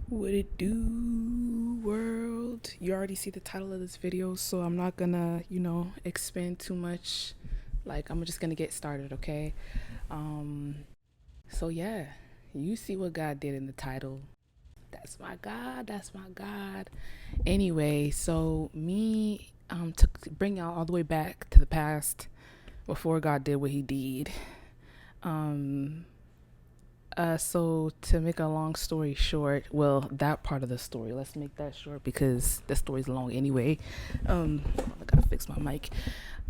What it do, world? You already see the title of this video, so I'm not gonna, expand too much. Like, I'm just gonna get started, okay? Um, so yeah, you see what God did in the title. That's my God, that's my God. Anyway, so me, to bring y'all all the way back to the past before God did what he did. Um, so to make a long story short, well, that part of the story, let's make that short because the story's long anyway. I gotta fix my mic.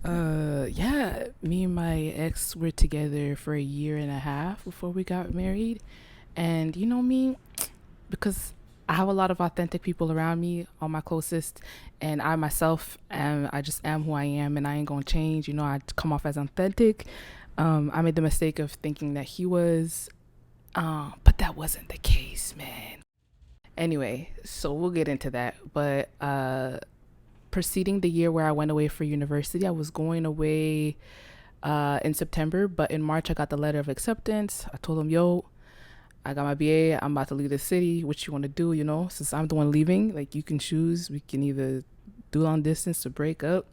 Yeah, me and my ex were together for a year and a half before we got married. And you know me, because I have a lot of authentic people around me, all my closest, and I myself I just am who I am and I ain't gonna change. I come off as authentic. I made the mistake of thinking that he was but that wasn't the case, man. Anyway, so we'll get into that. But preceding the year where I went away for university, I was going away in September, but in March I got the letter of acceptance. I told him, yo, I got my BA. I'm about to leave the city. What you want to do? Since I'm the one leaving, like you can choose. We can either do long distance or break up.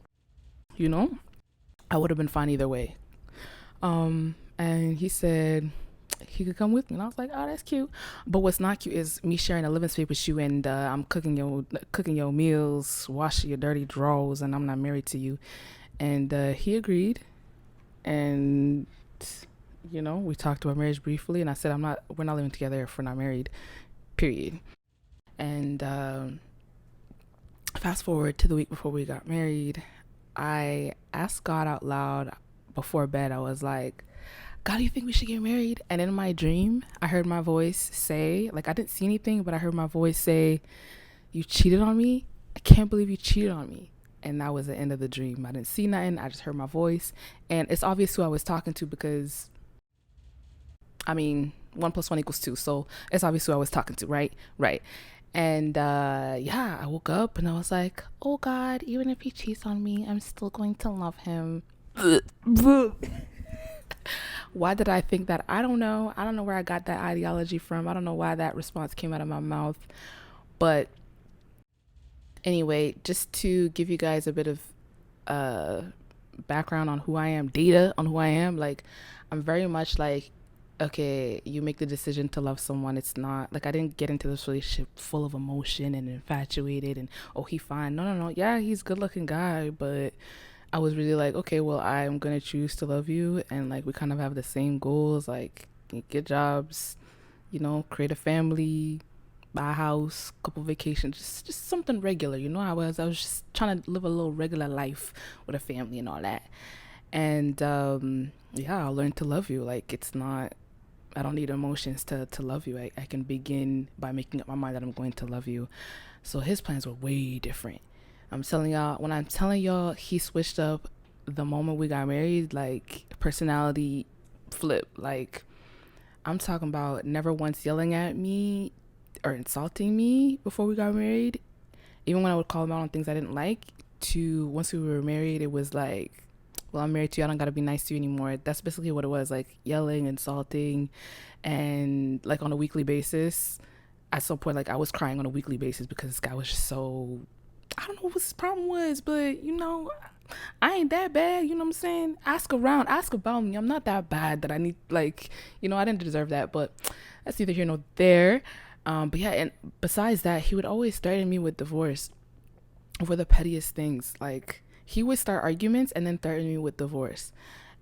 You know, I would have been fine either way. And he said, he could come with me, and I was like, "Oh, that's cute." But what's not cute is me sharing a living space with you, and I'm cooking your meals, washing your dirty drawers, and I'm not married to you. And he agreed, and we talked about marriage briefly, and I said, We're not living together if we're not married. Period. And fast forward to the week before we got married, I asked God out loud before bed. I was like, God, do you think we should get married? And in my dream, I heard my voice say, like, I didn't see anything, but I heard my voice say, you cheated on me? I can't believe you cheated on me. And that was the end of the dream. I didn't see nothing. I just heard my voice. And it's obvious who I was talking to because, I mean, 1 + 1 = 2. So it's obvious who I was talking to, right? Right. And yeah, I woke up and I was like, oh God, even if he cheats on me, I'm still going to love him. Why did I think that? I don't know. I don't know where I got that ideology from. I don't know why that response came out of my mouth. But anyway, just to give you guys a bit of uh, background on who I am, data on who I am, like, I'm very much like, okay, you make the decision to love someone. It's not like I didn't get into this relationship full of emotion and infatuated and, oh, he fine. No, no, no. Yeah, he's a good looking guy, but I was really like, okay, well, I'm gonna choose to love you, and like we kind of have the same goals, like get jobs, create a family, buy a house, couple vacations, just something regular. I was just trying to live a little regular life with a family and all that. And yeah, I learned to love you. Like it's not. I don't need emotions to love you. I can begin by making up my mind that I'm going to love you. So his plans were way different. When I'm telling y'all, he switched up the moment we got married, like personality flip. Like, I'm talking about never once yelling at me or insulting me before we got married. Even when I would call him out on things I didn't like, to once we were married, it was like, well, I'm married to you. I don't got to be nice to you anymore. That's basically what it was, like yelling, insulting, and like on a weekly basis. At some point, like I was crying on a weekly basis because this guy was just so, I don't know what his problem was, but I ain't that bad. You know what I'm saying? Ask around, ask about me. I'm not that bad that I need, like, I didn't deserve that, but that's neither here nor there. But yeah, and besides that, he would always threaten me with divorce over the pettiest things. Like, he would start arguments and then threaten me with divorce.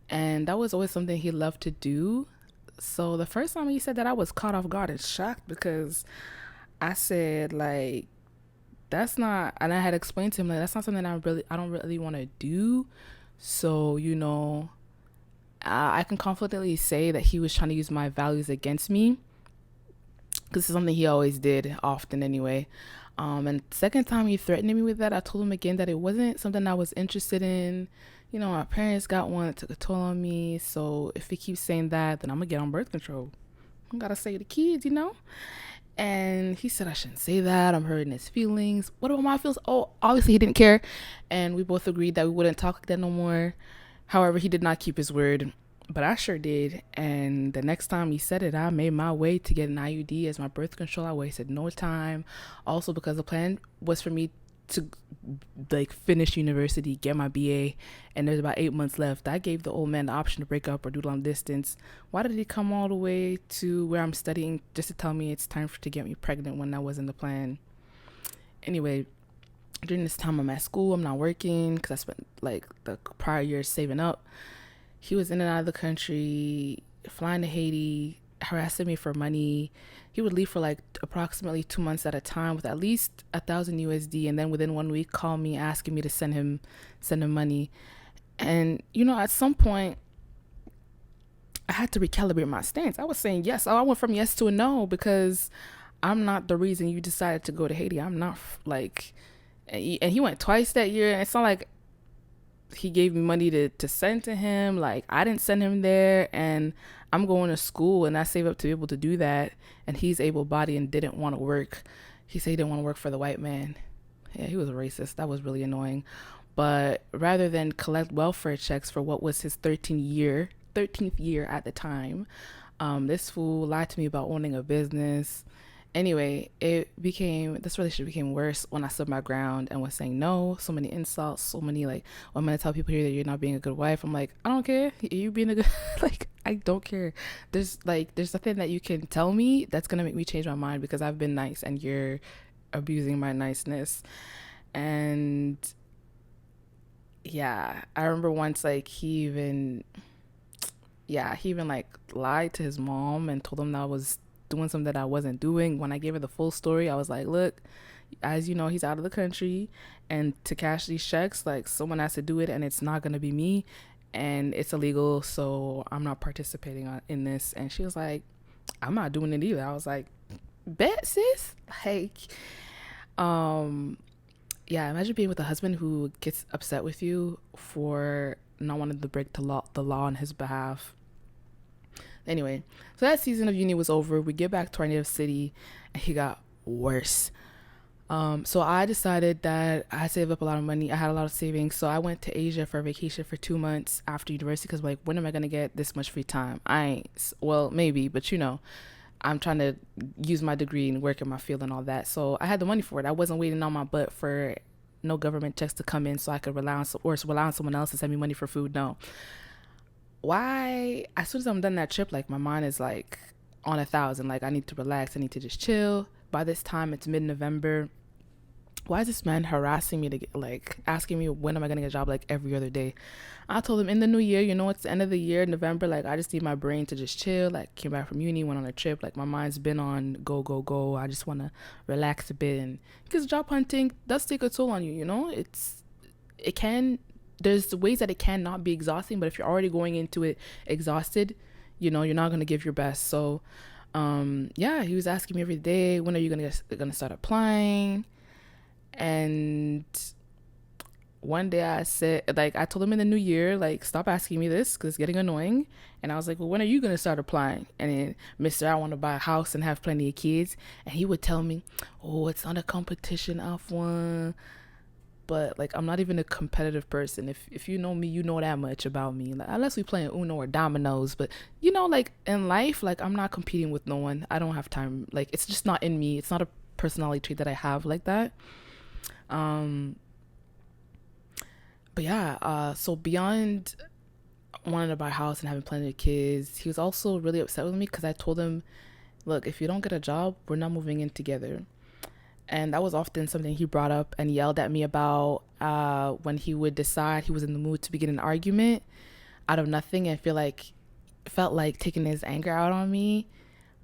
And that was always something he loved to do. So the first time he said that, I was caught off guard and shocked because I said, like, that's not, and I had explained to him like that's not something I don't really want to do. So I can confidently say that he was trying to use my values against me because it's something he always did, often anyway. And second time he threatened me with that, I told him again that it wasn't something I was interested in. My parents got one that took a toll on me. So if he keeps saying that, then I'm gonna get on birth control. I gotta say to the kids. And he said I shouldn't say that. I'm hurting his feelings. What about my feelings? Oh, obviously he didn't care. And we both agreed that we wouldn't talk like that no more. However, he did not keep his word. But I sure did. And the next time he said it, I made my way to get an IUD as my birth control. I wasted no time. Also, because the plan was for me to like finish university, get my BA, and there's about 8 months left. I gave the old man the option to break up or do long distance. Why did he come all the way to where I'm studying just to tell me it's time to get me pregnant when that wasn't the plan? Anyway, during this time I'm at school, I'm not working because I spent like the prior years saving up. He was in and out of the country, flying to Haiti, harassing me for money. He would leave for like approximately 2 months at a time with at least 1,000 USD, and then within 1 week, call me asking me to send him money. And at some point, I had to recalibrate my stance. I was saying yes. I went from yes to a no because I'm not the reason you decided to go to Haiti. I'm not like, and he went twice that year. And it's not like he gave me money to send to him. Like, I didn't send him there, and I'm going to school and I save up to be able to do that. And he's able bodied and didn't want to work. He said he didn't want to work for the white man. Yeah, he was a racist. That was really annoying. But rather than collect welfare checks for what was his 13th year at the time, this fool lied to me about owning a business. Anyway, this relationship became worse when I stood my ground and was saying no. So many insults, so many like, well, I'm gonna tell people here that you're not being a good wife. I'm like, I don't care. You being a good like, I don't care. There's nothing that you can tell me that's gonna make me change my mind because I've been nice and you're abusing my niceness. And yeah, I remember once like he even like lied to his mom and told him that I was doing something that I wasn't doing. When I gave her the full story, I was like, look, as you know, he's out of the country, and to cash these checks, like someone has to do it, and it's not gonna be me, and it's illegal, so I'm not participating in this. And she was like, I'm not doing it either. I was like, bet sis, like, um, yeah. Imagine being with a husband who gets upset with you for not wanting to break the law on his behalf. Anyway, so that season of uni was over. We get back to our native city, and he got worse. So I decided that I saved up a lot of money. I had a lot of savings, so I went to Asia for a vacation for 2 months after university. Because like, when am I gonna get this much free time? I ain't. Well, maybe, but I'm trying to use my degree and work in my field and all that. So I had the money for it. I wasn't waiting on my butt for no government checks to come in so I could rely on someone else to send me money for food. No, why? As soon as I'm done that trip, like my mind is like on 1,000. Like, I need to relax. I need to just chill. By this time, it's mid-November. Why is this man harassing me to get, like, asking me when am I gonna get a job like every other day? I told him in the new year, it's the end of the year, November. Like, I just need my brain to just chill. Like, came back from uni, went on a trip. Like, my mind's been on go go go. I just want to relax a bit, and because job hunting does take a toll on you. It can. There's ways that it cannot be exhausting, but if you're already going into it exhausted, you're not gonna give your best. So, yeah, he was asking me every day, when are you gonna start applying? And one day I said, like, I told him in the new year, like, stop asking me this because it's getting annoying. And I was like, well, when are you going to start applying? And then, Mr., I want to buy a house and have plenty of kids. And he would tell me, oh, it's not a competition, F1. But, like, I'm not even a competitive person. If you know me, you know that much about me. Like, unless we playing Uno or Dominoes. But, like, in life, like, I'm not competing with no one. I don't have time. Like, it's just not in me. It's not a personality trait that I have like that. Um, but yeah, so beyond wanting to buy a house and having plenty of kids, he was also really upset with me because I told him, look, if you don't get a job, we're not moving in together. And that was often something he brought up and yelled at me about when he would decide he was in the mood to begin an argument out of nothing and felt like taking his anger out on me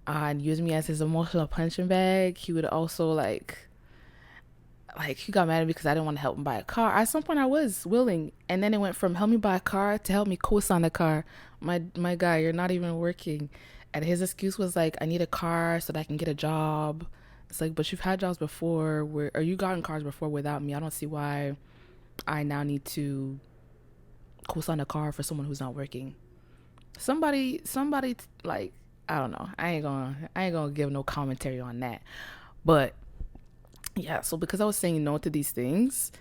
and use me as his emotional punching bag. He would also he got mad at me because I didn't want to help him buy a car. At some point I was willing, and then it went from help me buy a car to help me co-sign the car. My guy, you're not even working. And his excuse was like, I need a car so that I can get a job. It's like, but you've had jobs before or you gotten cars before without me. I don't see why I now need to co-sign a car for someone who's not working. Somebody like, I don't know. I ain't gonna give no commentary on that. But yeah, so because I was saying no to these things,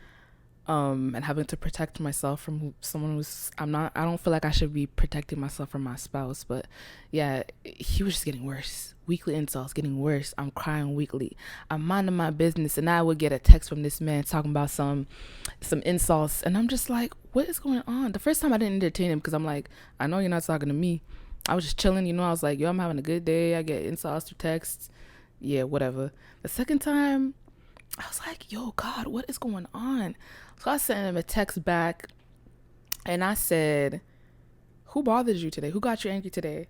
and having to protect myself from someone who's I don't feel like I should be protecting myself from my spouse. But yeah, he was just getting worse. Weekly insults getting worse. I'm crying weekly. I'm minding my business, and I would get a text from this man talking about some insults, and I'm just like, what is going on? The first time I didn't entertain him because I'm like, I know you're not talking to me. I was just chilling, I was like, yo, I'm having a good day. I get insults through texts. Yeah, whatever. The second time, I was like, yo, God, what is going on? So I sent him a text back, and I said, who bothered you today? Who got you angry today?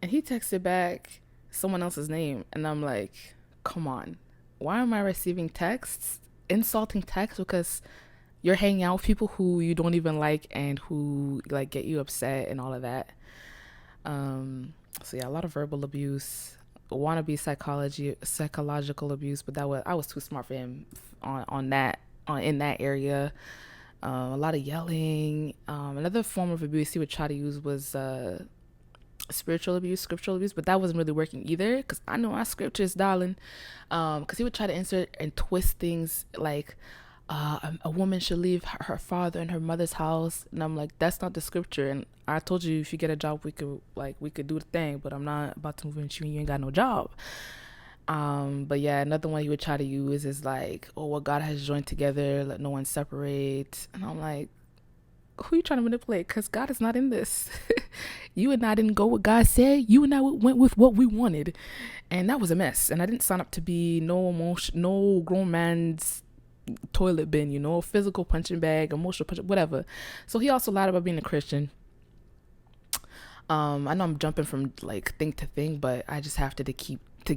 And he texted back someone else's name. And I'm like, come on. Why am I receiving texts, insulting texts because you're hanging out with people who you don't even like and who like get you upset and all of that? So yeah, a lot of verbal abuse, wannabe psychological abuse, but I was too smart for him on that in that area. A lot of yelling. Another form of abuse he would try to use was spiritual abuse, scriptural abuse, but that wasn't really working either because I know my scriptures, darling. Because he would try to insert and twist things like a woman should leave her father and her mother's house, and I'm like, that's not the scripture. And I told you if you get a job, we could do the thing, but I'm not about to move in with you and you ain't got no job. But yeah, another one he would try to use is like, oh, what God has joined together, let no one separate. And I'm like, who are you trying to manipulate? Because God is not in this. You and I didn't go what God said. You and I went with what we wanted, and that was a mess. And I didn't sign up to be no grown man's toilet bin, physical punching bag, emotional punching, whatever. So he also lied about being a Christian. I know I'm jumping from like thing to thing, but I just have to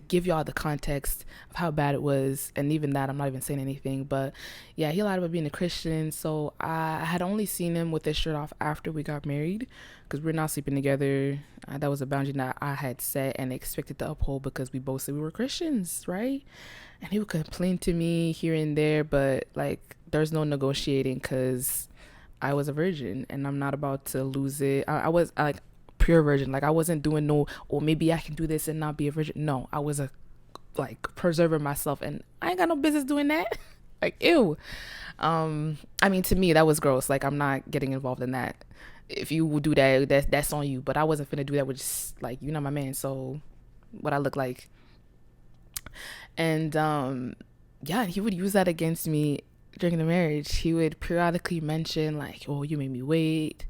give y'all the context of how bad it was. And even that, I'm not even saying anything. But yeah, he lied about being a Christian. So I had only seen him with his shirt off after we got married because we're not sleeping together. That was a boundary that I had set and expected to uphold because we both said we were Christians, right? And he would complain to me here and there, but like there's no negotiating because I was a virgin and I'm not about to lose it. I was like pure virgin. Like I wasn't doing no, or maybe I can do this and not be a virgin. No, I was a like preserving myself, and I ain't got no business doing that. Like ew. I mean, to me that was gross. Like I'm not getting involved in that. If you will do that, that's on you. But I wasn't finna do that with just like you're not my man. So what I look like, and yeah, he would use that against me during the marriage. He would periodically mention like, oh, you made me wait.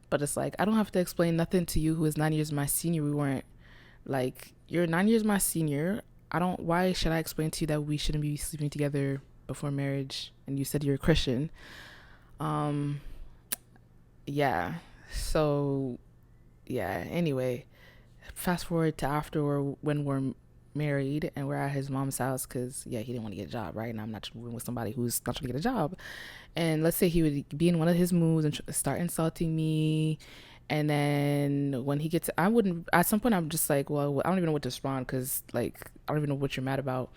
But it's like I don't have to explain nothing to you who is 9 years my senior. We weren't like, you're 9 years my senior. Why should I explain to you that we shouldn't be sleeping together before marriage? And you said you're a Christian. Yeah. So yeah, anyway, fast forward to after when we're married and we're at his mom's house because yeah, he didn't want to get a job, right? And I'm not moving with somebody who's not trying to get a job. And let's say he would be in one of his moods and start insulting me. And then when he gets, I wouldn't, at some point I'm just like, well, I don't even know what to respond because like I don't even know what you're mad about.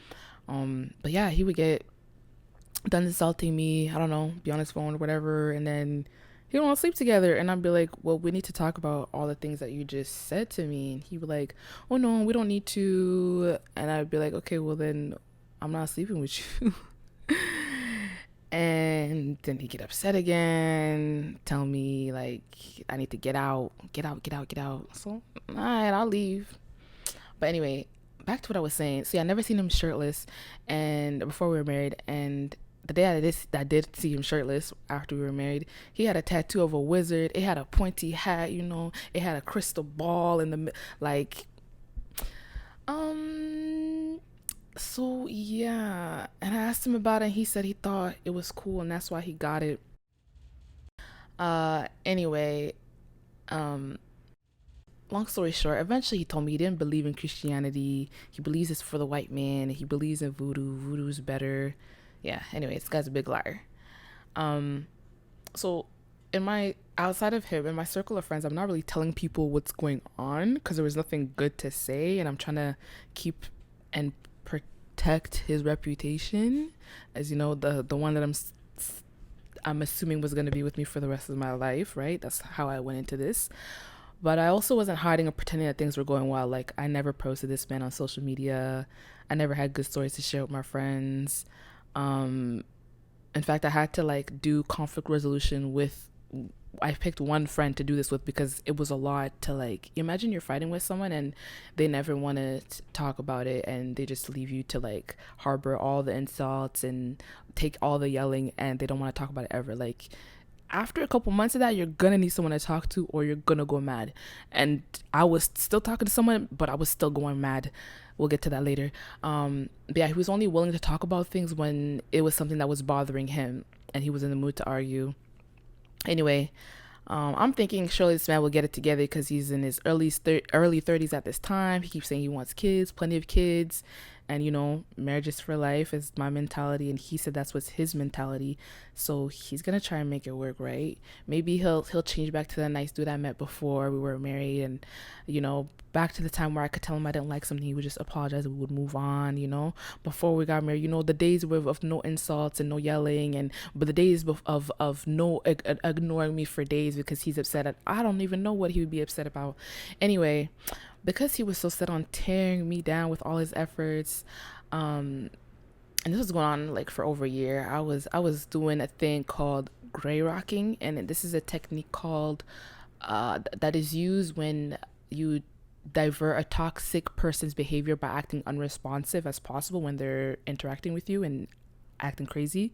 But yeah, he would get done insulting me, I don't know, be on his phone or whatever, and then he don't want to sleep together. And I'd be like, well, we need to talk about all the things that you just said to me. And he'd be like, oh no, we don't need to. And I'd be like, okay, well then I'm not sleeping with you. And then he'd get upset again, tell me like I need to get out. So all right, I'll leave. But anyway, back to what I was saying. So yeah, I never seen him shirtless, and before we were married, and the day I did see him shirtless after we were married, he had a tattoo of a wizard. It had a pointy hat, It had a crystal ball in the like. So yeah, and I asked him about it. And he said he thought it was cool, and that's why he got it. Anyway, um, long story short, eventually he told me he didn't believe in Christianity. He believes it's for the white man. He believes in voodoo. Voodoo's better. Yeah. Anyway, this guy's a big liar. Um, so in my outside of him in my circle of friends, I'm not really telling people what's going on because there was nothing good to say, and I'm trying to keep and protect his reputation as the one that I'm assuming was going to be with me for the rest of my life, right? That's how I went into this. But I also wasn't hiding or pretending that things were going well. Like I never posted this man on social media. I never had good stories to share with my friends. Um In fact, I had to like do conflict resolution with, I picked one friend to do this with because it was a lot to like, imagine you're fighting with someone and they never want to talk about it and they just leave you to like harbor all the insults and take all the yelling and they don't want to talk about it ever. Like after a couple months of that, you're gonna need someone to talk to or you're gonna go mad. And I was still talking to someone, but I was still going mad. We'll get to that later. But yeah, he was only willing to talk about things when it was something that was bothering him and he was in the mood to argue. Anyway, I'm thinking surely this man will get it together because he's in his early 30s at this time. He keeps saying he wants kids, plenty of kids, and you know, marriage is for life is my mentality, and he said that's what's his mentality. So he's gonna try and make it work, right? Maybe he'll change back to the nice dude I met before we were married, and you know, back to the time where I could tell him I didn't like something, he would just apologize, and we would move on, you know. Before we got married, you know, the days of no insults and no yelling, and but the days of no ignoring me for days because he's upset at, I don't even know what he would be upset about. Anyway, because he was so set on tearing me down with all his efforts, and this was going on like for over a year. I was doing a thing called gray rocking, and this is a technique called that is used when you divert a toxic person's behavior by acting unresponsive as possible when they're interacting with you and acting crazy.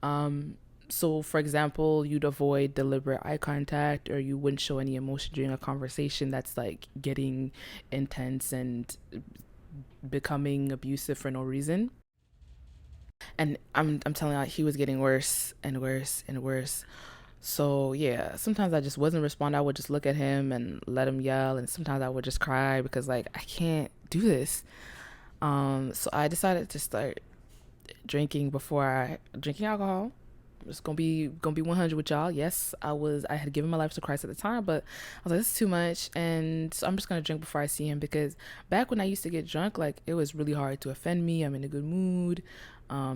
Um, so, for example, you'd avoid deliberate eye contact or you wouldn't show any emotion during a conversation that's like getting intense and becoming abusive for no reason. And I'm telling you, he was getting worse and worse and worse. So yeah, sometimes I just wasn't respond. I would just look at him and let him yell, and sometimes I would just cry because like I can't do this. So I decided to start drinking alcohol. It's gonna be 100 with y'all. Yes, I had given my life to Christ at the time, but I was like, this is too much, and so I'm just gonna drink before I see him because back when I used to get drunk, like it was really hard to offend me. I'm in a good mood.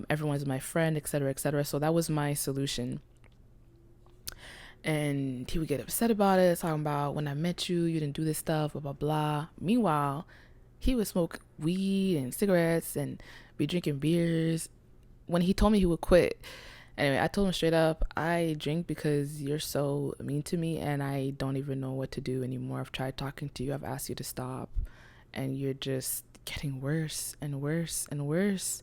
Everyone's my friend, etc., etc. So that was my solution. And he would get upset about it, talking about when I met you, you didn't do this stuff, blah blah blah. Meanwhile, he would smoke weed and cigarettes and be drinking beers. When he told me he would quit, anyway, I told him straight up, I drink because you're so mean to me and I don't even know what to do anymore. I've tried talking to you, I've asked you to stop, and you're just getting worse and worse and worse.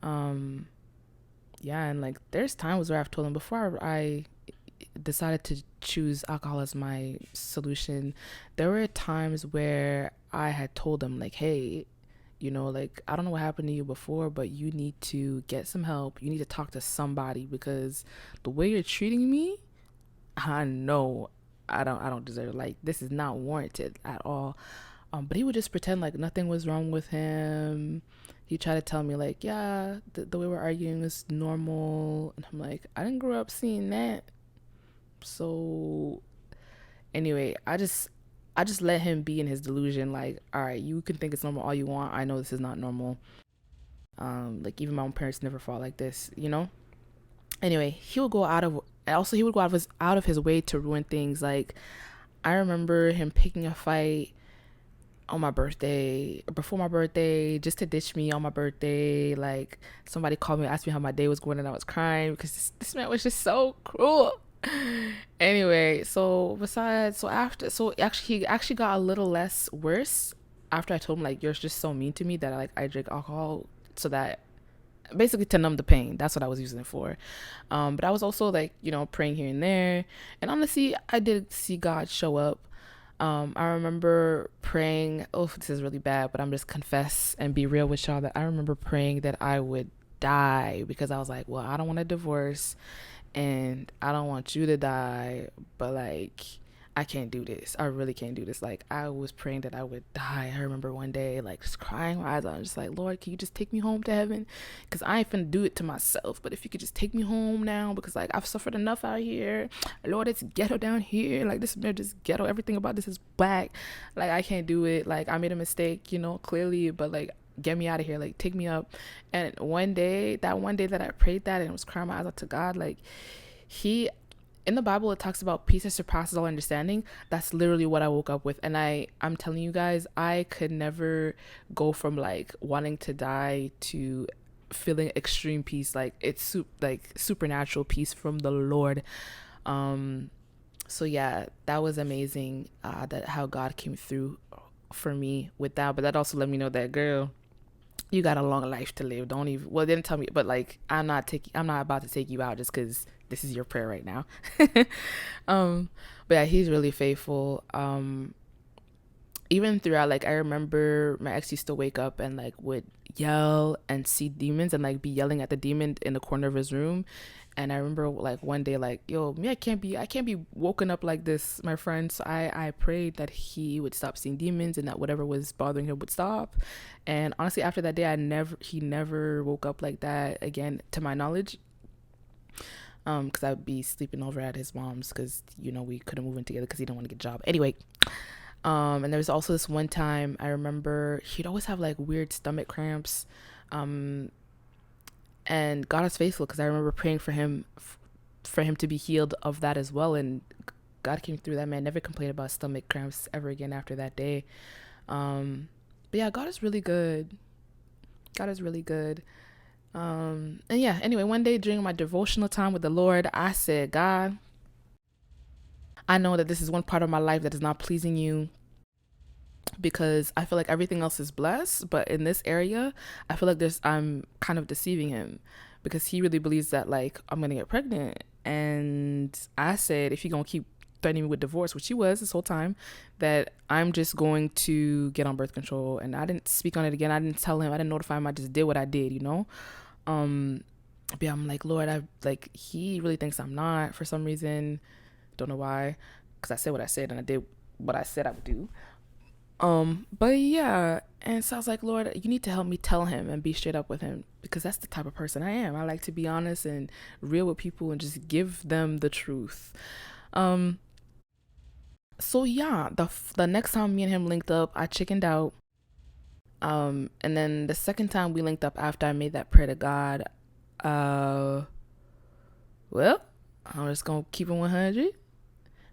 Um, yeah, and like there's times where I've told him before I decided to choose alcohol as my solution, there were times where I had told him like, hey, you know, like I don't know what happened to you before, but you need to get some help. You need to talk to somebody because the way you're treating me, I know I don't deserve, like this is not warranted at all. But he would just pretend like nothing was wrong with him. He tried to tell me like, yeah, the way we're arguing is normal, and I'm like, I didn't grow up seeing that. So anyway, I just let him be in his delusion. Like, all right, you can think it's normal all you want. I know this is not normal. Like even my own parents never fought like this, you know. Anyway, he would go out of his way to ruin things. Like I remember him picking a fight on my birthday, before my birthday, just to ditch me on my birthday. Like somebody called me, asked me how my day was going, and I was crying because this man was just so cruel. Anyway, so actually he actually got a little less worse after I told him like you're just so mean to me that I drink alcohol so that basically to numb the pain. That's what I was using it for. But I was also like, you know, praying here and there, and honestly I did see God show up. I remember praying, oh, this is really bad, but I'm just confess and be real with y'all that I remember praying that I would die because I was like, well, I don't want a divorce and I don't want you to die, but like I can't do this. I really can't do this. Like I was praying that I would die. I remember one day like just crying my eyes out. I'm just like, Lord, can you just take me home to heaven? Because I ain't finna do it to myself. But if you could just take me home now, because like I've suffered enough out here. Lord, it's ghetto down here. Like this marriage is ghetto. Everything about this is black. Like I can't do it. Like I made a mistake, you know, clearly. But like get me out of here. Like take me up. And one day that I prayed that and was crying my eyes out to God, like he in the Bible it talks about peace that surpasses all understanding. That's literally what I woke up with. And I'm telling you guys, I could never go from like wanting to die to feeling extreme peace. Like it's like supernatural peace from the Lord. Um, so yeah, that was amazing. That how God came through for me with that. But that also let me know that, girl, you got a long life to live. Don't even, well, they didn't tell me, but like I'm not about to take you out just because this is your prayer right now. um, but yeah, he's really faithful. Even throughout, like I remember my ex used to wake up and like would yell and see demons and like be yelling at the demon in the corner of his room. And I remember like one day, like, yo, me, I can't be woken up like this, my friend. So I prayed that he would stop seeing demons and that whatever was bothering him would stop. And honestly, after that day, he never woke up like that again, to my knowledge. Because I'd be sleeping over at his mom's because we couldn't move in together because he didn't want to get a job. Anyway, and there was also this one time I remember he'd always have like weird stomach cramps. Um, and God is faithful because I remember praying for him to be healed of that as well. And God came through. That man never complained about stomach cramps ever again after that day. But yeah, God is really good. God is really good. And yeah, anyway, one day during my devotional time with the Lord, I said, God, I know that this is one part of my life that is not pleasing you, because I feel like everything else is blessed, but in this area, I feel like I'm kind of deceiving him, because he really believes that like I'm gonna get pregnant. And I said, if you're gonna keep threatening me with divorce, which he was this whole time, that I'm just going to get on birth control. And I didn't speak on it again. I didn't tell him. I didn't notify him. I just did what I did. Um, but yeah, I'm like, Lord, I like he really thinks I'm not for some reason. Don't know why, because I said what I said and I did what I said I would do. But yeah, and so I was like, Lord, you need to help me tell him and be straight up with him, because that's the type of person I am. I like to be honest and real with people and just give them the truth. Um, so yeah, the next time me and him linked up, I chickened out. And then the second time we linked up after I made that prayer to God, uh, well, I'm just gonna keep it 100.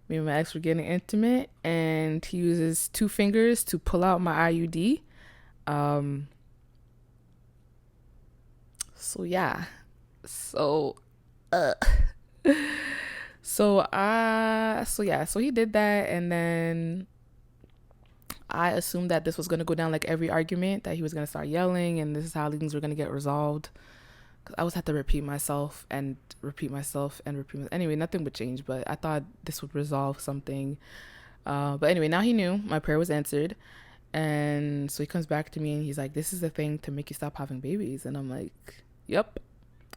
Me and my ex were getting intimate, and he uses two fingers to pull out my IUD. Um, so yeah, so uh, so he did that, and then I assumed that this was gonna go down like every argument, that he was gonna start yelling, and this is how things were gonna get resolved. Cause I always had to repeat myself and repeat myself and repeat myself. Anyway, nothing would change, but I thought this would resolve something. But anyway, now he knew my prayer was answered. And so he comes back to me and he's like, this is the thing to make you stop having babies. And I'm like, yep.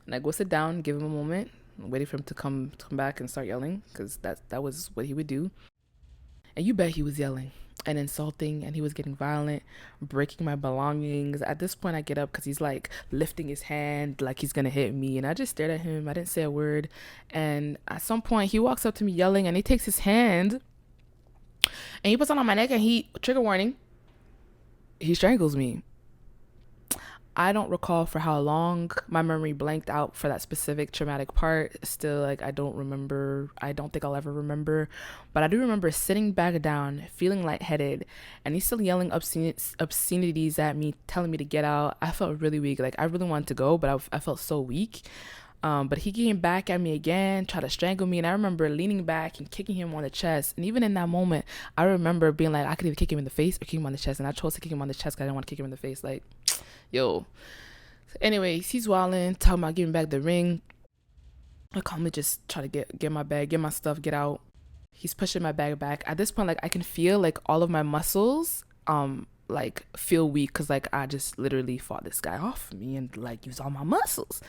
And I go sit down, give him a moment, waiting for him to come back and start yelling, because that was what he would do. And you bet he was yelling and insulting, and he was getting violent, breaking my belongings. At this point, I get up because he's like lifting his hand like he's gonna hit me, and I just stared at him. I didn't say a word. And at some point, he walks up to me yelling, and he takes his hand and he puts it on my neck, and he, trigger warning, he strangles me. I don't recall for how long. My memory blanked out for that specific traumatic part. Still, like, I don't remember. I don't think I'll ever remember. But I do remember sitting back down, feeling lightheaded, and he's still yelling obscenities at me, telling me to get out. I felt really weak. Like, I really wanted to go, but I felt so weak. But he came back at me again, tried to strangle me, and I remember leaning back and kicking him on the chest. And even in that moment, I remember being like, I could either kick him in the face or kick him on the chest, and I chose to kick him on the chest because I didn't want to kick him in the face. Like, yo. Anyways, he's wilding, talking about giving back the ring. I calmly just try to get my bag, get my stuff, get out. He's pushing my bag back. At this point, like, I can feel like all of my muscles like feel weak, because like I just literally fought this guy off of me and like used all my muscles.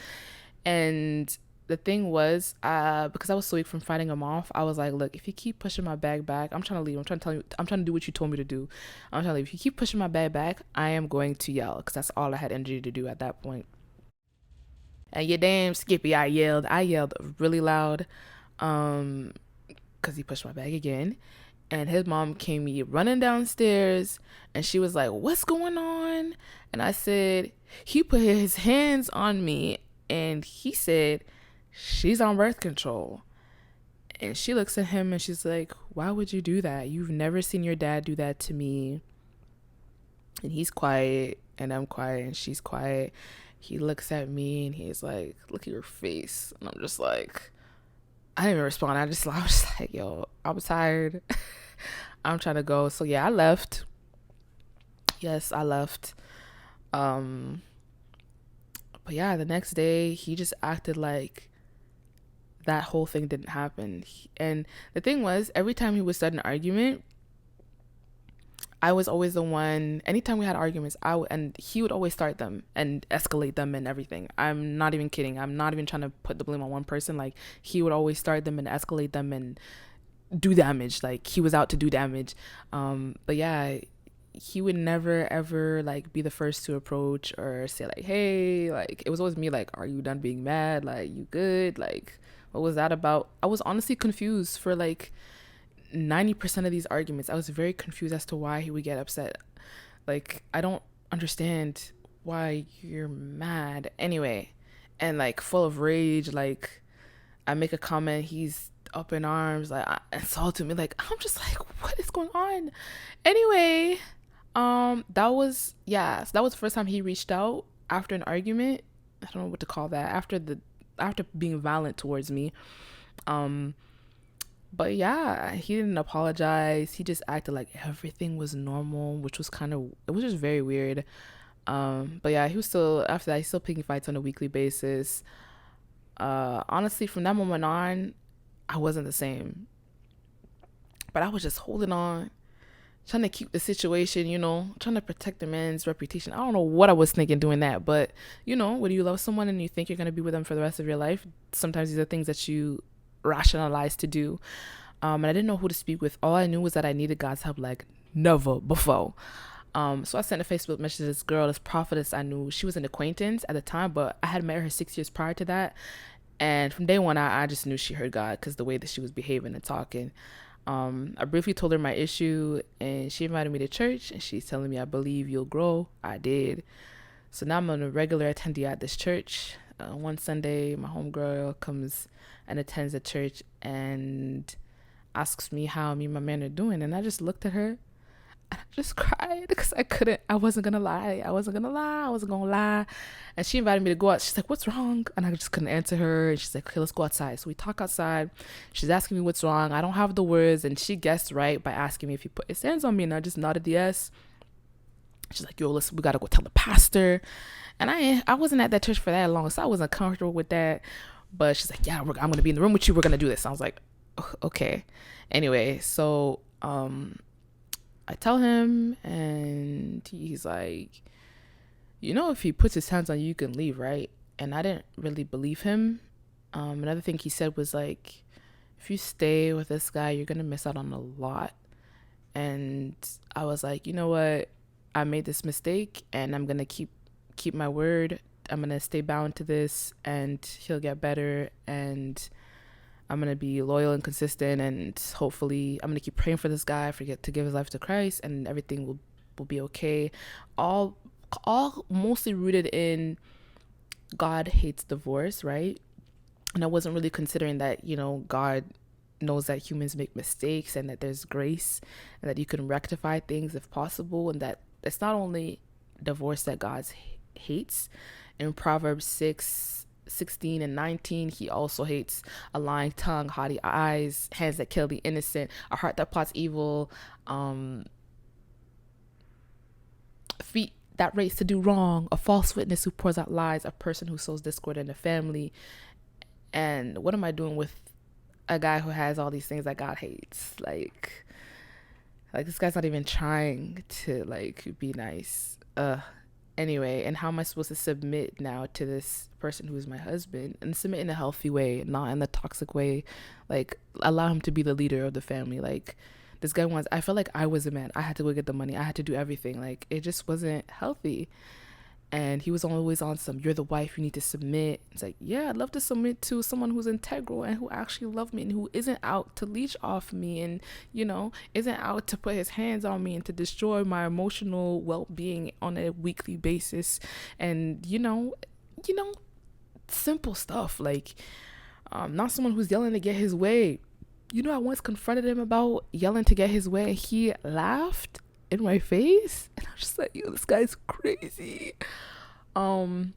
And the thing was, because I was so weak from fighting him off, I was like, look, if you keep pushing my bag back, I'm trying to leave. I'm trying to tell you, I'm trying to do what you told me to do. I'm trying to leave. If you keep pushing my bag back, I am going to yell, because that's all I had energy to do at that point. And you damn Skippy, I yelled. I yelled really loud, because he pushed my bag again. And his mom came me running downstairs, and she was like, what's going on? And I said, he put his hands on me, and he said, she's on birth control. And she looks at him and she's like, why would you do that? You've never seen your dad do that to me. And he's quiet. and I'm quiet and she's quiet. He looks at me and he's like, look at your face. And I'm just like, I didn't even respond. I was just like, yo, I'm tired. I'm trying to go. So yeah, I left. Yes, I left. Um, but yeah, the next day he just acted like that whole thing didn't happen. And the thing was, every time he would start an argument, I was always the one. Anytime we had arguments, and he would always start them and escalate them and everything. I'm not even kidding. I'm not even trying to put the blame on one person. Like, he would always start them and escalate them and do damage. Like, he was out to do damage. But yeah, he would never ever like be the first to approach or say like, hey, like, it was always me, like, are you done being mad? Like, you good? Like, what was that about? I was honestly confused for like 90% of these arguments. I was very confused as to why he would get upset. Like, I don't understand why you're mad anyway. And like, full of rage, like, I make a comment, he's up in arms, like, insulting me. Like, I'm just like, what is going on? Anyway, that was, yeah, so that was the first time he reached out after an argument. I don't know what to call that. After being violent towards me. But yeah, he didn't apologize. He just acted like everything was normal, which was it was just very weird. But yeah, he was still, after that, he's still picking fights on a weekly basis. Honestly, from that moment on, I wasn't the same. But I was just holding on, trying to keep the situation, trying to protect the man's reputation. I don't know what I was thinking doing that, but when you love someone and you think you're going to be with them for the rest of your life, sometimes these are things that you rationalize to do. And I didn't know who to speak with. All I knew was that I needed God's help like never before. So I sent a Facebook message to this girl, this prophetess I knew. She was an acquaintance at the time, but I had met her 6 years prior to that. And from day one, I just knew she heard God because the way that she was behaving and talking. I briefly told her my issue and she invited me to church and she's telling me, I believe you'll grow. I did. So now I'm a regular attendee at this church. One Sunday, my homegirl comes and attends the church and asks me how me and my man are doing. And I just looked at her and I just cried because I wasn't going to lie. And she invited me to go out. She's like, what's wrong? And I just couldn't answer her. And she's like, okay, let's go outside. So we talk outside. She's asking me what's wrong. I don't have the words. And she guessed right by asking me if he put his hands on me. And I just nodded yes. She's like, yo, listen, we got to go tell the pastor. And I wasn't at that church for that long, so I wasn't comfortable with that. But she's like, yeah, I'm going to be in the room with you. We're going to do this. I was like, okay. Anyway, so I tell him and he's like, if he puts his hands on you, you can leave, right? And I didn't really believe him. Another thing he said was like, if you stay with this guy, you're going to miss out on a lot. And I was like, you know what? I made this mistake and I'm going to keep my word. I'm going to stay bound to this and he'll get better and I'm going to be loyal and consistent and hopefully I'm going to keep praying for this guy, forget to give his life to Christ and everything will be okay. All mostly rooted in God hates divorce, right? And I wasn't really considering that, God knows that humans make mistakes and that there's grace and that you can rectify things if possible and that it's not only divorce that God hates. In Proverbs 6:16 and 19, he also hates a lying tongue, haughty eyes, hands that kill the innocent, a heart that plots evil, feet that race to do wrong, a false witness who pours out lies, a person who sows discord in the family. And what am I doing with a guy who has all these things that God hates? Like this guy's not even trying to be nice. Anyway, and how am I supposed to submit now to this person who's my husband and submit in a healthy way, not in the toxic way? Like, allow him to be the leader of the family. Like, this guy wants, I felt like I was a man. I had to go get the money. I had to do everything. Like, it just wasn't healthy. And he was always on some, you're the wife, you need to submit. It's like, yeah, I'd love to submit to someone who's integral and who actually loves me and who isn't out to leech off me and, isn't out to put his hands on me and to destroy my emotional well-being on a weekly basis. And, simple stuff like, not someone who's yelling to get his way. I once confronted him about yelling to get his way. He laughed in my face, and I'm just like, yo, this guy's crazy. Um,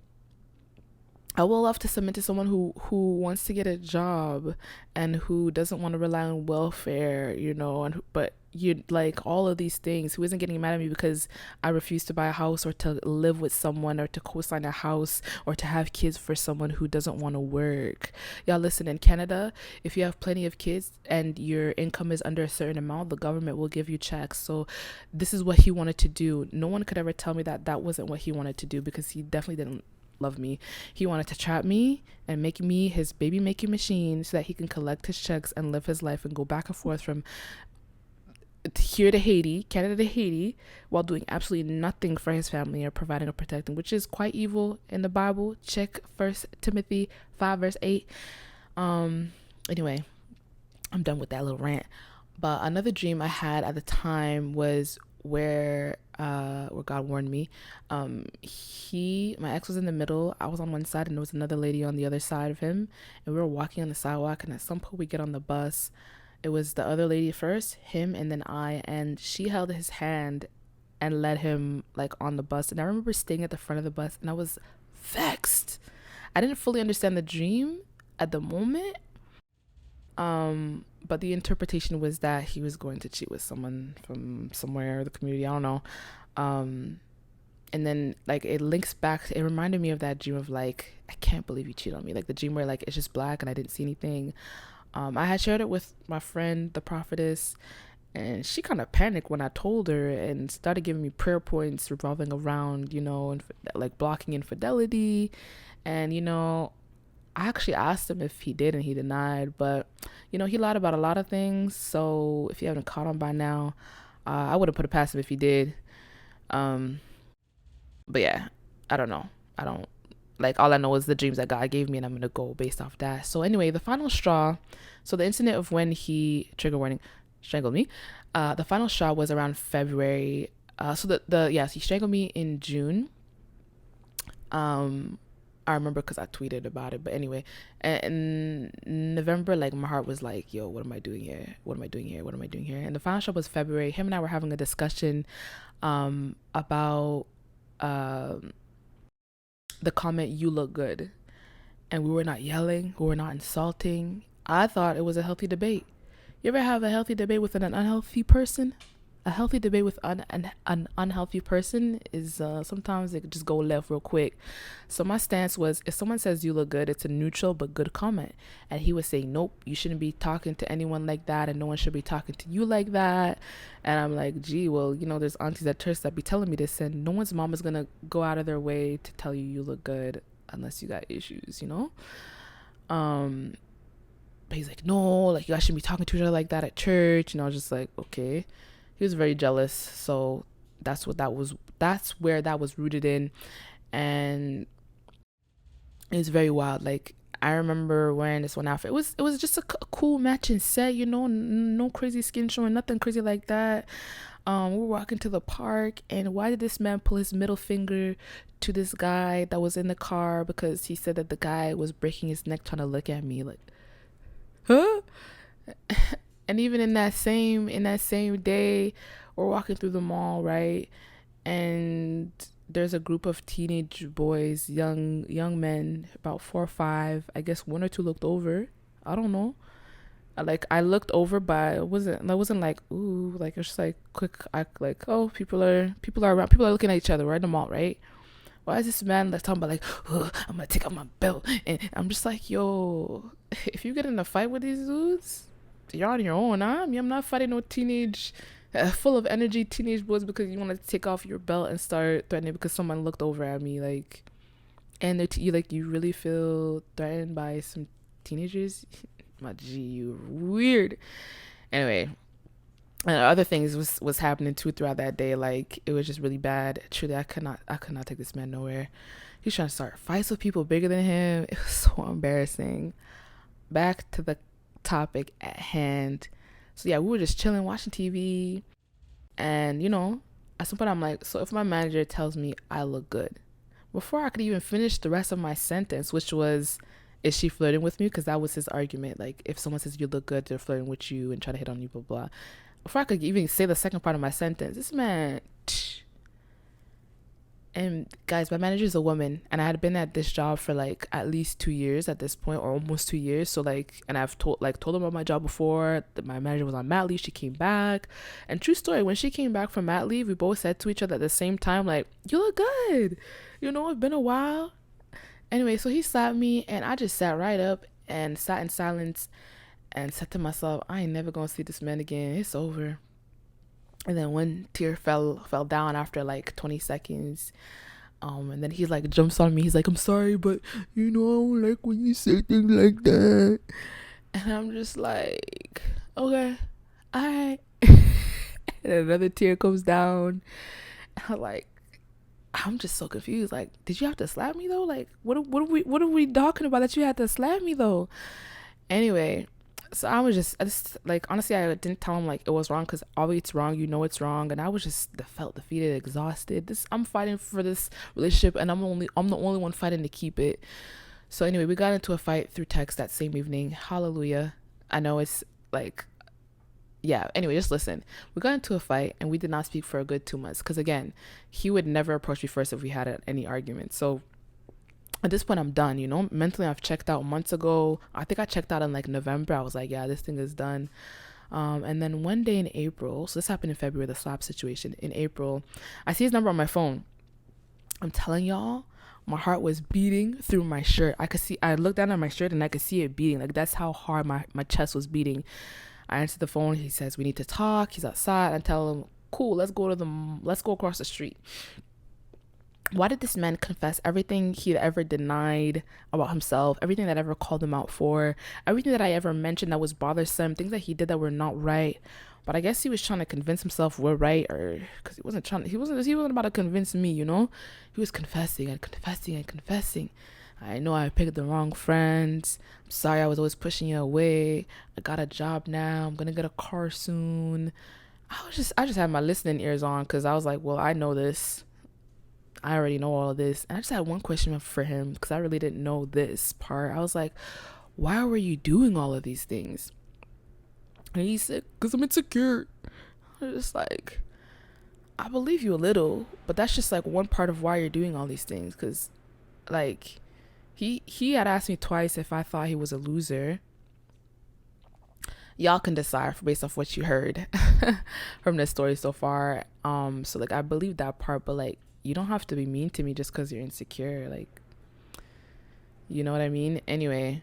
I will love to submit to someone who wants to get a job and who doesn't want to rely on welfare, and but you like all of these things, who isn't getting mad at me because I refuse to buy a house or to live with someone or to co-sign a house or to have kids for someone who doesn't want to work. Y'all listen, in Canada, if you have plenty of kids and your income is under a certain amount, the government will give you checks. So this is what he wanted to do. No one could ever tell me that that wasn't what he wanted to do, because he definitely didn't love me. He wanted to trap me and make me his baby making machine so that he can collect his checks and live his life and go back and forth from here to Haiti, Canada to Haiti, while doing absolutely nothing for his family or providing or protecting, which is quite evil in the Bible. Check First Timothy 5 verse 8. Anyway, I'm done with that little rant. But another dream I had at the time was where God warned me. My ex was in the middle. I was on one side and there was another lady on the other side of him, and we were walking on the sidewalk, and at some point we get on the bus. It was the other lady first, him, and then I, and she held his hand and led him like on the bus. And I remember staying at the front of the bus and I was vexed. I didn't fully understand the dream at the moment. But the interpretation was that he was going to cheat with someone from somewhere, the community, I don't know. Um, and then like it links back, it reminded me of that dream of like, I can't believe you cheated on me. Like the dream where like it's just black and I didn't see anything. I had shared it with my friend, the prophetess, and she kind of panicked when I told her and started giving me prayer points revolving around, like blocking infidelity. And, I actually asked him if he did, and he denied, but, he lied about a lot of things. So if you haven't caught on by now, I would have put it past him if he did. Um, but yeah, I don't know. I don't like, all I know is the dreams that God gave me, and I'm gonna go based off that. So anyway, the final straw. So the incident of when he, trigger warning, strangled me. The final straw was around February. So yes, he strangled me in June. Um, I remember because I tweeted about it. But anyway, in November, like my heart was like, "Yo, what am I doing here? What am I doing here? What am I doing here?" And the final straw was February. Him and I were having a discussion, about um the comment, "You look good," and we were not yelling, we were not insulting. I thought it was a healthy debate. You ever have a healthy debate with an unhealthy person? A healthy debate with an unhealthy person is sometimes it could just go left real quick. So my stance was, if someone says you look good, it's a neutral but good comment. And he was saying, nope, you shouldn't be talking to anyone like that, and no one should be talking to you like that. And I'm like, gee, well, there's aunties at church that be telling me this, and no one's mom is gonna go out of their way to tell you look good unless you got issues. Um, but he's like, no, like you guys shouldn't be talking to each other like that at church. And I was just like, okay. He was very jealous, so that's where that was rooted in. And it was very wild. Like I remember wearing this one outfit. It was just a cool matching set, no crazy skin showing, nothing crazy like that. We were walking to the park, and why did this man pull his middle finger to this guy that was in the car? Because he said that the guy was breaking his neck trying to look at me. Like, huh? And even in that same day, we're walking through the mall, right? And there's a group of teenage boys, young men, about 4 or 5. I guess one or two looked over. I don't know. Like I looked over, but it wasn't like ooh, like it's just like quick act, like, oh, people are around, people are looking at each other right in the mall, right? Why is this man like talking about like, oh, I'm gonna take out my belt? And I'm just like, yo, if you get in a fight with these dudes, you're on your own. I'm not fighting no teenage, full of energy teenage boys because you want to take off your belt and start threatening because someone looked over at me, like, and you really feel threatened by some teenagers. My G, you weird. Anyway, and other things was happening too throughout that day. Like it was just really bad. Truly, I could not take this man nowhere. He's trying to start fights with people bigger than him. It was so embarrassing. Back to the topic at hand. So yeah, we were just chilling, watching TV, and at some point I'm like, so if my manager tells me I look good, before I could even finish the rest of my sentence, which was, is she flirting with me? Because that was his argument. Like, if someone says you look good, they're flirting with you and trying to hit on you, blah blah. before I could even say the second part of my sentence, this man, and guys, my manager is a woman, and I had been at this job for like at least 2 years at this point, or almost 2 years. So like, and I've told them about my job before. That my manager was on mat leave. She came back, and true story, when she came back from mat leave, we both said to each other at the same time, like, "You look good. You know, it's been a while." Anyway, so he slapped me, and I just sat right up and sat in silence and said to myself, "I ain't never gonna see this man again. It's over." And then one tear fell down after like 20 seconds. And then he's like jumps on me. He's like, "I'm sorry, but you know I don't like when you say things like that." And I'm just like, "Okay, alright." And another tear comes down. I'm like, I'm just so confused. Like, did you have to slap me though? Like, what are we talking about that you had to slap me though? Anyway, so I just like, honestly, I didn't tell him like it was wrong, because obviously it's wrong, you know it's wrong, and I was just felt defeated, exhausted. I'm fighting for this relationship, and I'm the only one fighting to keep it. So anyway, we got into a fight through text that same evening. Hallelujah. I know it's like, yeah, anyway, just listen. We got into a fight, and we did not speak for a good 2 months, because again, he would never approach me first if we had any argument. So at this point, I'm done, you know. Mentally, I've checked out months ago. I think I checked out in like November. I was like, yeah, this thing is done. And then one day in April, so this happened in February, the slap situation. In April, I see his number on my phone. I'm telling y'all, my heart was beating through my shirt. I looked down at my shirt and I could see it beating. Like, that's how hard my chest was beating. I answered the phone. He says, "We need to talk." He's outside. I tell him, "Cool, let's go across the street." Why did this man confess everything he'd ever denied about himself, everything that I ever called him out for, everything that I ever mentioned that was bothersome, things that he did that were not right? But I guess he was trying to convince himself we're right, or because he wasn't about to convince me, you know. He was confessing and confessing and confessing. "I know I picked the wrong friends. I'm sorry I was always pushing you away. I got a job now. I'm gonna get a car soon." I just had my listening ears on, because I was like, well, I know this. I already know all of this. And I just had one question for him, because I really didn't know this part. I was like, "Why were you doing all of these things?" And he said, "Because I'm insecure." I was just like, I believe you a little, but that's just like one part of why you're doing all these things. Because like, he had asked me twice if I thought he was a loser. Y'all can decide based off what you heard from this story so far. So like, I believe that part, but like, you don't have to be mean to me just because you're insecure. Like, you know what I mean? Anyway,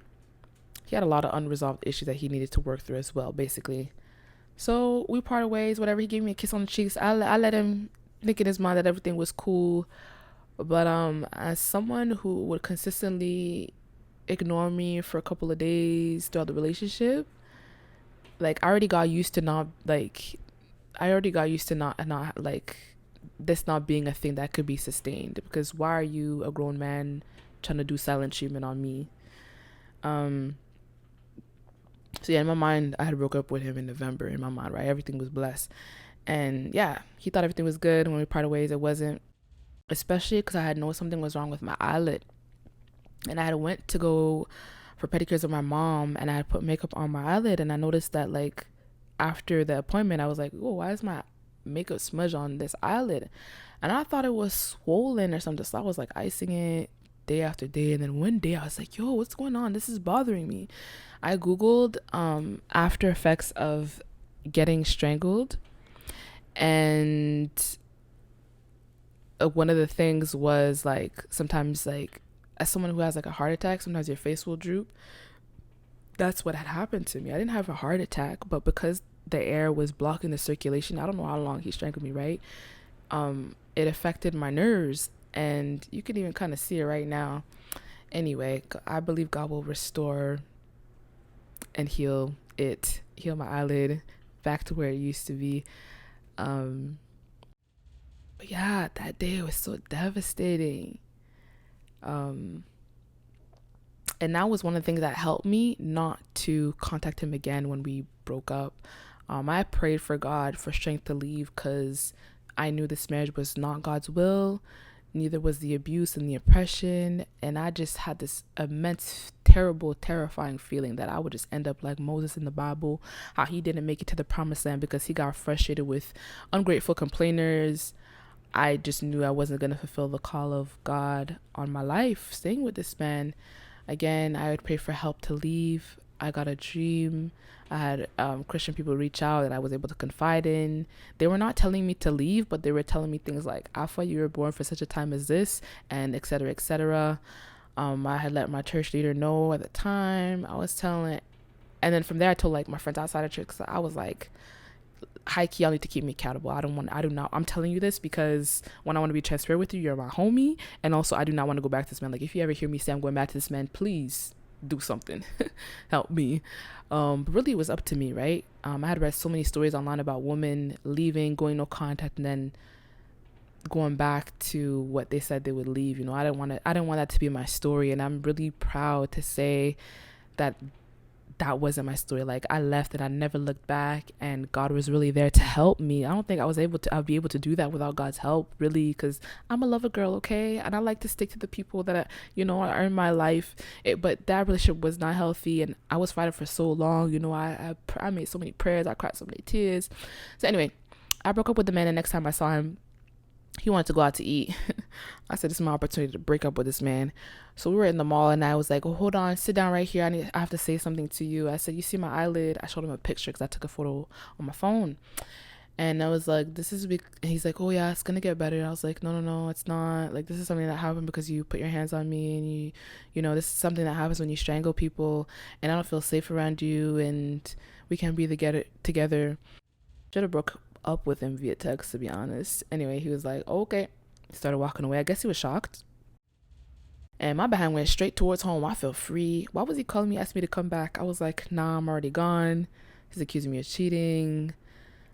he had a lot of unresolved issues that he needed to work through as well, basically. So we parted ways, whatever. He gave me a kiss on the cheeks. I let him think in his mind that everything was cool. But as someone who would consistently ignore me for a couple of days throughout the relationship, like, I already got used to not like this not being a thing that could be sustained. Because why are you, a grown man, trying to do silent treatment on me? So yeah, in my mind, I had broke up with him in November. In my mind, right, everything was blessed, and yeah, he thought everything was good. When we parted ways, it wasn't, especially because I had known something was wrong with my eyelid, and I had went to go for pedicures with my mom, and I had put makeup on my eyelid, and I noticed that like after the appointment, I was like, "Oh, why is my makeup smudge on this eyelid?" And I thought it was swollen or something, so I was like icing it day after day. And then one day I was like, "Yo, what's going on? This is bothering me." I googled after effects of getting strangled, and one of the things was like, sometimes like, as someone who has like a heart attack, sometimes your face will droop. That's what had happened to me. I didn't have a heart attack, but because the air was blocking the circulation, I don't know how long he strangled me, right? It affected my nerves, and you can even kind of see it right now. Anyway, I believe God will restore and heal my eyelid back to where it used to be. But yeah, that day was so devastating. And that was one of the things that helped me not to contact him again when we broke up. I prayed for God for strength to leave, because I knew this marriage was not God's will, neither was the abuse and the oppression. And I just had this immense, terrible, terrifying feeling that I would just end up like Moses in the Bible, how he didn't make it to the promised land because he got frustrated with ungrateful complainers. I just knew I wasn't going to fulfill the call of God on my life staying with this man. Again, I would pray for help to leave. I got a dream. I had Christian people reach out that I was able to confide in. They were not telling me to leave, but they were telling me things like, Alpha, you were born for such a time as this, and et cetera, et cetera. I had let my church leader know at the time. I was telling, and then from there, I told like my friends outside of church, 'cause I was like, high key, y'all need to keep me accountable. I do not, I'm telling you this because when I want to be transparent with you, you're my homie. And also, I do not want to go back to this man. Like, if you ever hear me say I'm going back to this man, please do something. Help me. But really, it was up to me, right? I had read so many stories online about women leaving, going no contact, and then going back to what they said they would leave. You know, I didn't want that to be my story. And I'm really proud to say that that wasn't my story. Like, I left and I never looked back, and God was really there to help me. I don't think I'd be able to do that without God's help, really, because I'm a lover girl, okay? And I like to stick to the people that I earn my life. But that relationship was not healthy, and I was fighting for so long. You know, I made so many prayers, I cried so many tears. So anyway, I broke up with the man, and next time I saw him, he wanted to go out to eat. I said, this is my opportunity to break up with this man. So we were in the mall, and I was like, oh, hold on, sit down right here. I have to say something to you. I said, you see my eyelid? I showed him a picture because I took a photo on my phone. And I was like, this is big. And he's like, oh yeah, it's gonna get better. I was like, no, it's not. Like, this is something that happened because you put your hands on me, and this is something that happens when you strangle people, and I don't feel safe around you, and we can't be together. Should have broke up with him via text, to be honest. Anyway, he was like, oh, okay. He started walking away. I guess he was shocked. And my behind went straight towards home. I felt free. Why was he calling me, asking me to come back? I was like, nah, I'm already gone. He's accusing me of cheating,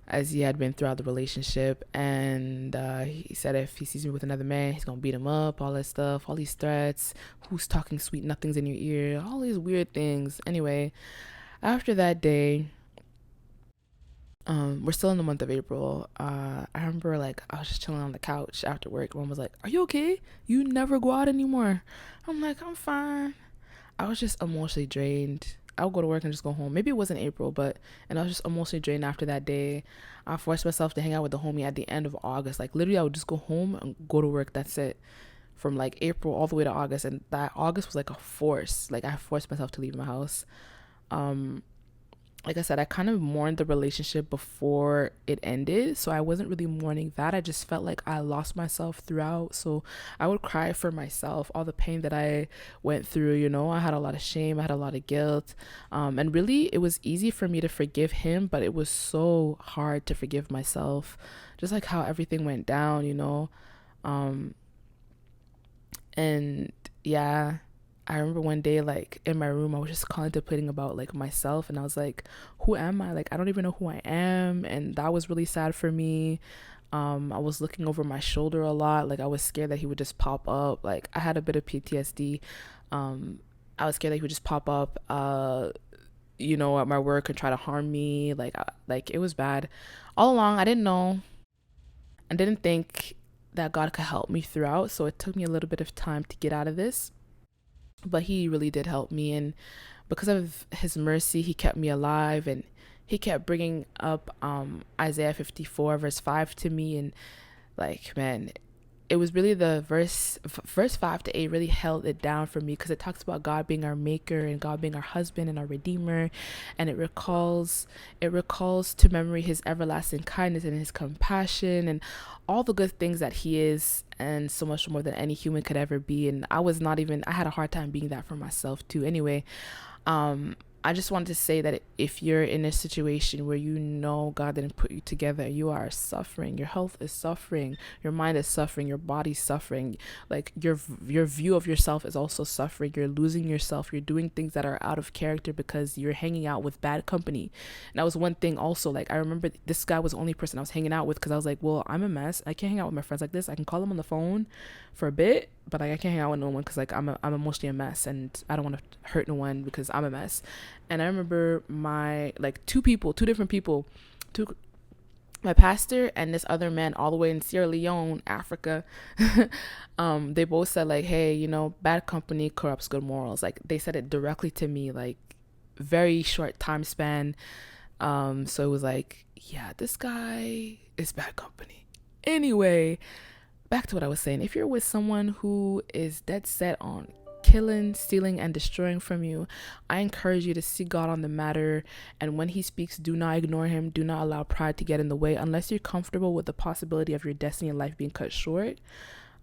as he had been throughout the relationship. And he said if he sees me with another man, he's going to beat him up, all that stuff, all these threats. Who's talking sweet nothings in your ear? All these weird things. Anyway, after that day, we're still in the month of April. I remember like I was just chilling on the couch after work. Mom was like, "Are you okay? You never go out anymore." I'm like, "I'm fine." I was just emotionally drained. I would go to work and just go home. Maybe it wasn't April, and I was just emotionally drained after that day. I forced myself to hang out with the homie at the end of August. Like, literally, I would just go home and go to work. That's it. From like April all the way to August, and that August was like a force. Like, I forced myself to leave my house. Um, like I said, I kind of mourned the relationship before it ended. So I wasn't really mourning that. I just felt like I lost myself throughout. So I would cry for myself, all the pain that I went through. I had a lot of shame, I had a lot of guilt. And really, it was easy for me to forgive him, but it was so hard to forgive myself. Just like how everything went down. Um, and yeah. I remember one day, like in my room, I was just contemplating about like myself, and I was like, who am I? Like, I don't even know who I am. And that was really sad for me. I was looking over my shoulder a lot. Like, I was scared that he would just pop up. Like, I had a bit of PTSD. I was scared that he would just pop up, at my work and try to harm me. Like it was bad. All along, I didn't know. I didn't think that God could help me throughout. So it took me a little bit of time to get out of this, but he really did help me. And because of his mercy, he kept me alive, and he kept bringing up Isaiah 54 verse 5 to me. And like, man, it was really the verse 5 to 8 really held it down for me, because it talks about God being our maker and God being our husband and our redeemer, and it recalls to memory his everlasting kindness and his compassion and all the good things that he is, and so much more than any human could ever be. And I had a hard time being that for myself too. Anyway, I just wanted to say that if you're in a situation where God didn't put you together, you are suffering. Your health is suffering. Your mind is suffering. Your body's suffering. Like, your view of yourself is also suffering. You're losing yourself. You're doing things that are out of character because you're hanging out with bad company. And that was one thing also. Like, I remember this guy was the only person I was hanging out with, because I was like, well, I'm a mess. I can't hang out with my friends like this. I can call them on the phone for a bit, but like, I can't hang out with no one because like I'm emotionally a mess, and I don't want to hurt no one because I'm a mess. And I remember my like two different people, My pastor and this other man all the way in Sierra Leone, Africa, they both said like, hey, bad company corrupts good morals. Like they said it directly to me, like very short time span. So it was like, yeah, this guy is bad company. Anyway, back to what I was saying. If you're with someone who is dead set on killing, stealing, and destroying from you, I encourage you to seek God on the matter. And when He speaks, do not ignore Him. Do not allow pride to get in the way, unless you're comfortable with the possibility of your destiny in life being cut short,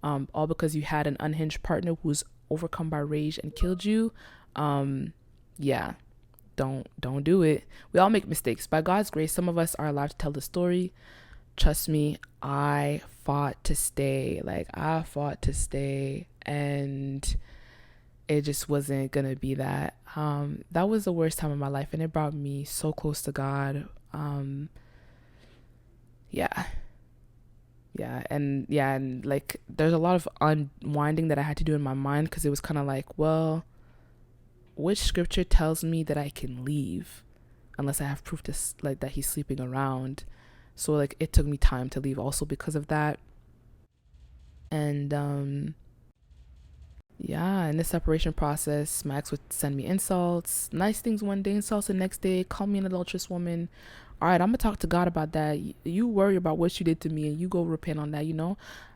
all because you had an unhinged partner who's overcome by rage and killed you. Yeah, don't do it. We all make mistakes. By God's grace, some of us are allowed to tell the story. Trust me, I fought to stay. Like I fought to stay, and it just wasn't gonna be that. That was the worst time of my life, and it brought me so close to God. Yeah, and like there's a lot of unwinding that I had to do in my mind, because it was kind of like, well, which scripture tells me that I can leave unless I have proof to like that he's sleeping around. So like it took me time to leave also because of that. And yeah, in the separation process, my ex would send me insults, nice things one day, insults the next day, call me an adulterous woman. All right, I'm gonna talk to God about that. You worry about what you did to me, and you go repent on that.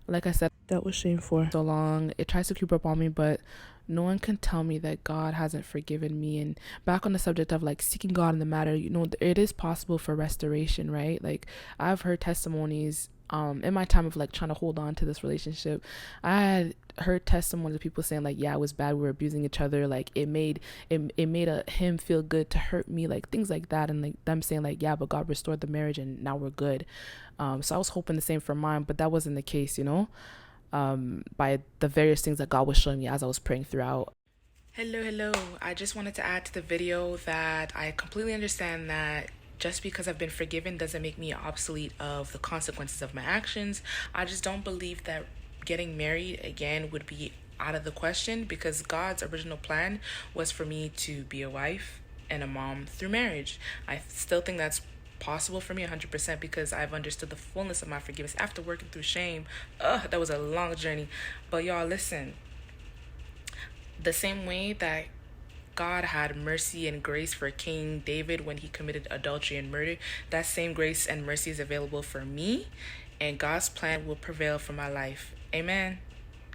Like I said, that was shameful for so long. It tries to creep up on me, but no one can tell me that God hasn't forgiven me. And back on the subject of like seeking God in the matter, it is possible for restoration, right? Like I've heard testimonies in my time of like trying to hold on to this relationship. I had heard testimonies of people saying like, yeah, it was bad, we were abusing each other, like it made him feel good to hurt me, like things like that, and like them saying like, yeah, but God restored the marriage and now we're good. So I was hoping the same for mine, but that wasn't the case. By the various things that God was showing me as I was praying throughout. Hello. I just wanted to add to the video that I completely understand that just because I've been forgiven doesn't make me obsolete of the consequences of my actions. I just don't believe that getting married again would be out of the question, because God's original plan was for me to be a wife and a mom through marriage. I still think that's possible for me 100%, because I've understood the fullness of my forgiveness after working through shame. That was a long journey. But y'all, listen, the same way that God had mercy and grace for King David when he committed adultery and murder, that same grace and mercy is available for me, and God's plan will prevail for my life. Amen.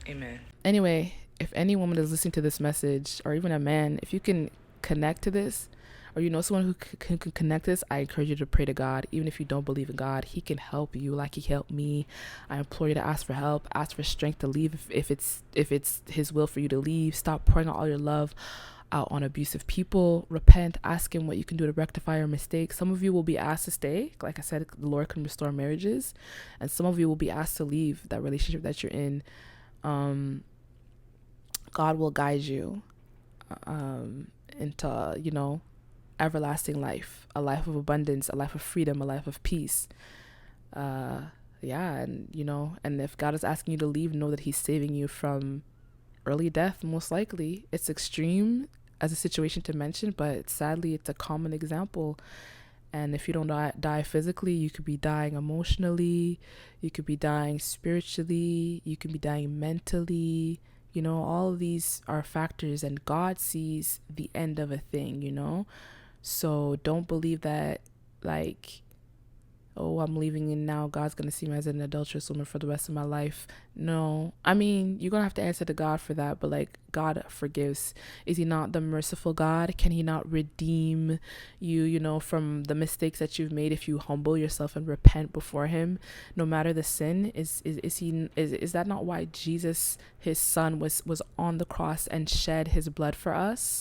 Amen. Anyway, if any woman is listening to this message, or even a man, if you can connect to this, or you know someone who can connect this, I encourage you to pray to God. Even if you don't believe in God, He can help you like He helped me. I implore you to ask for help, ask for strength to leave if it's His will for you to leave. Stop pouring out all your love out on abusive people. Repent, ask Him what you can do to rectify your mistakes. Some of you will be asked to stay. Like I said, the Lord can restore marriages, and some of you will be asked to leave that relationship that you're in. God will guide you into everlasting life, a life of abundance, a life of freedom, a life of peace. Yeah, and if God is asking you to leave, know that He's saving you from early death. Most likely, it's extreme as a situation to mention, but sadly it's a common example. And if you don't die physically, you could be dying emotionally, you could be dying spiritually, you could be dying mentally. All of these are factors, and God sees the end of a thing. So don't believe that, like, oh, I'm leaving and now God's going to see me as an adulterous woman for the rest of my life. No. I mean, you're going to have to answer to God for that, but like, God forgives. Is He not the merciful God? Can He not redeem you, from the mistakes that you've made if you humble yourself and repent before Him, no matter the sin? Is that not why Jesus, His Son, was on the cross and shed His blood for us?